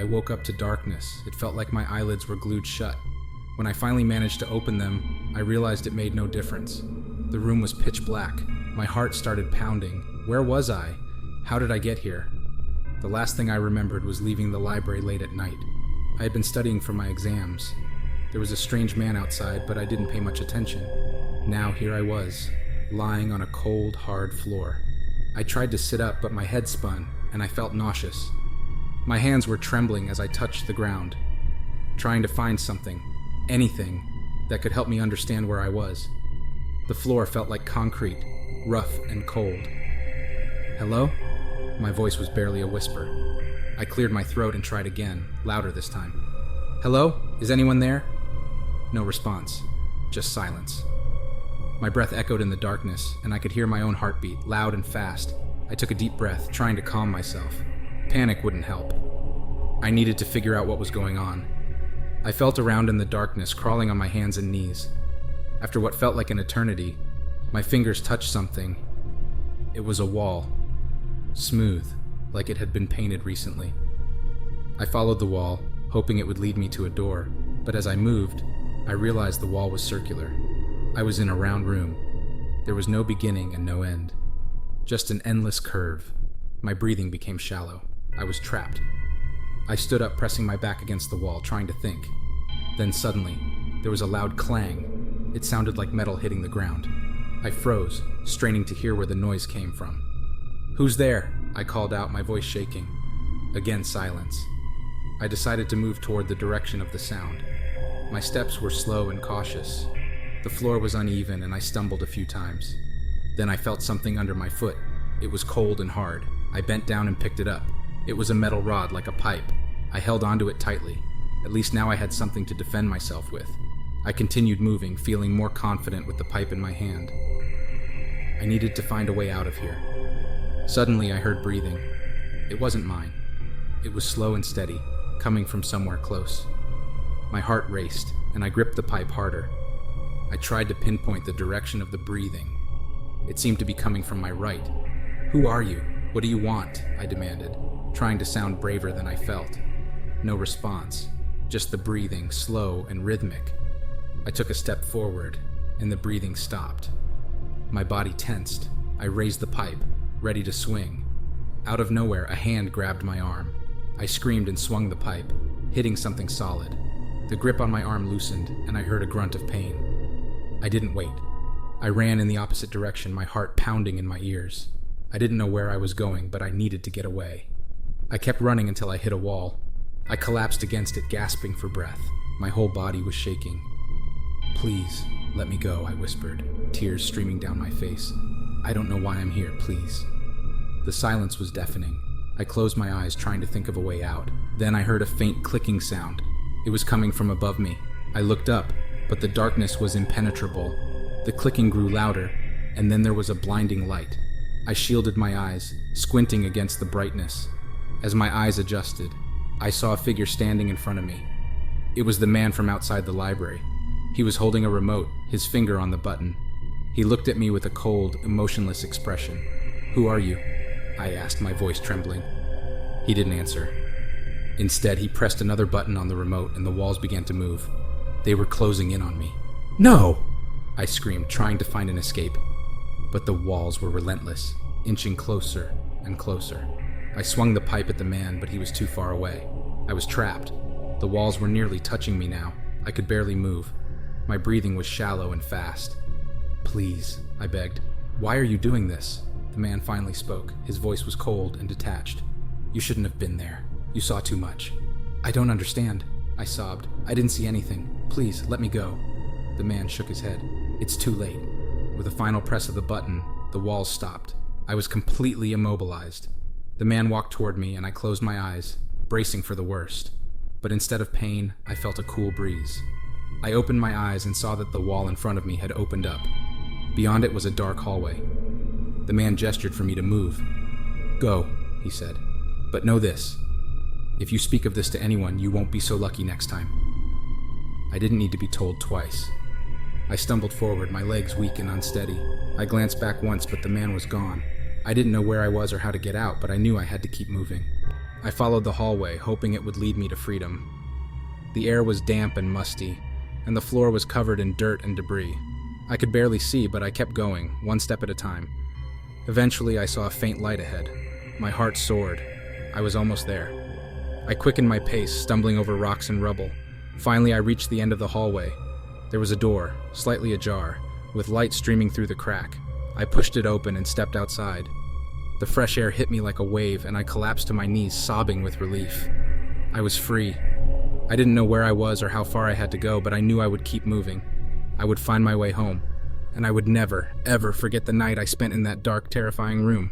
I woke up to darkness. It felt like my eyelids were glued shut. When I finally managed to open them, I realized it made no difference. The room was pitch black. My heart started pounding. Where was I? How did I get here? The last thing I remembered was leaving the library late at night. I had been studying for my exams. There was a strange man outside, but I didn't pay much attention. Now here I was, lying on a cold, hard floor. I tried to sit up, but my head spun, and I felt nauseous. My hands were trembling as I touched the ground, trying to find something, anything, that could help me understand where I was. The floor felt like concrete, rough and cold. Hello? My voice was barely a whisper. I cleared my throat and tried again, louder this time. Hello? Is anyone there? No response, just silence. My breath echoed in the darkness, and I could hear my own heartbeat, loud and fast. I took a deep breath, trying to calm myself. Panic wouldn't help. I needed to figure out what was going on. I felt around in the darkness, crawling on my hands and knees. After what felt like an eternity, my fingers touched something. It was a wall. Smooth, like it had been painted recently. I followed the wall, hoping it would lead me to a door, but as I moved, I realized the wall was circular. I was in a round room. There was no beginning and no end. Just an endless curve. My breathing became shallow. I was trapped. I stood up, pressing my back against the wall, trying to think. Then suddenly, there was a loud clang. It sounded like metal hitting the ground. I froze, straining to hear where the noise came from. "Who's there?" I called out, my voice shaking. Again, silence. I decided to move toward the direction of the sound. My steps were slow and cautious. The floor was uneven, and I stumbled a few times. Then I felt something under my foot. It was cold and hard. I bent down and picked it up. It was a metal rod, like a pipe. I held onto it tightly. At least now I had something to defend myself with. I continued moving, feeling more confident with the pipe in my hand. I needed to find a way out of here. Suddenly I heard breathing. It wasn't mine. It was slow and steady, coming from somewhere close. My heart raced, and I gripped the pipe harder. I tried to pinpoint the direction of the breathing. It seemed to be coming from my right. "Who are you? What do you want?" I demanded, trying to sound braver than I felt. No response, just the breathing, slow and rhythmic. I took a step forward, and the breathing stopped. My body tensed. I raised the pipe, ready to swing. Out of nowhere, a hand grabbed my arm. I screamed and swung the pipe, hitting something solid. The grip on my arm loosened, and I heard a grunt of pain. I didn't wait. I ran in the opposite direction, my heart pounding in my ears. I didn't know where I was going, but I needed to get away. I kept running until I hit a wall. I collapsed against it, gasping for breath. My whole body was shaking. "Please, let me go," I whispered, tears streaming down my face. "I don't know why I'm here, please." The silence was deafening. I closed my eyes, trying to think of a way out. Then I heard a faint clicking sound. It was coming from above me. I looked up, but the darkness was impenetrable. The clicking grew louder, and then there was a blinding light. I shielded my eyes, squinting against the brightness. As my eyes adjusted, I saw a figure standing in front of me. It was the man from outside the library. He was holding a remote, his finger on the button. He looked at me with a cold, emotionless expression. "Who are you?" I asked, my voice trembling. He didn't answer. Instead, he pressed another button on the remote, and the walls began to move. They were closing in on me. "No!" I screamed, trying to find an escape. But the walls were relentless, inching closer and closer. I swung the pipe at the man, but he was too far away. I was trapped. The walls were nearly touching me now. I could barely move. My breathing was shallow and fast. "Please," I begged. "Why are you doing this?" The man finally spoke. His voice was cold and detached. "You shouldn't have been there. You saw too much." "I don't understand," I sobbed. "I didn't see anything. Please, let me go." The man shook his head. "It's too late." With a final press of the button, the walls stopped. I was completely immobilized. The man walked toward me, and I closed my eyes, bracing for the worst. But instead of pain, I felt a cool breeze. I opened my eyes and saw that the wall in front of me had opened up. Beyond it was a dark hallway. The man gestured for me to move. "Go," he said. "But know this. If you speak of this to anyone, you won't be so lucky next time." I didn't need to be told twice. I stumbled forward, my legs weak and unsteady. I glanced back once, but the man was gone. I didn't know where I was or how to get out, but I knew I had to keep moving. I followed the hallway, hoping it would lead me to freedom. The air was damp and musty, and the floor was covered in dirt and debris. I could barely see, but I kept going, one step at a time. Eventually, I saw a faint light ahead. My heart soared. I was almost there. I quickened my pace, stumbling over rocks and rubble. Finally, I reached the end of the hallway. There was a door, slightly ajar, with light streaming through the crack. I pushed it open and stepped outside. The fresh air hit me like a wave, and I collapsed to my knees, sobbing with relief. I was free. I didn't know where I was or how far I had to go, but I knew I would keep moving. I would find my way home, and I would never, ever forget the night I spent in that dark, terrifying room.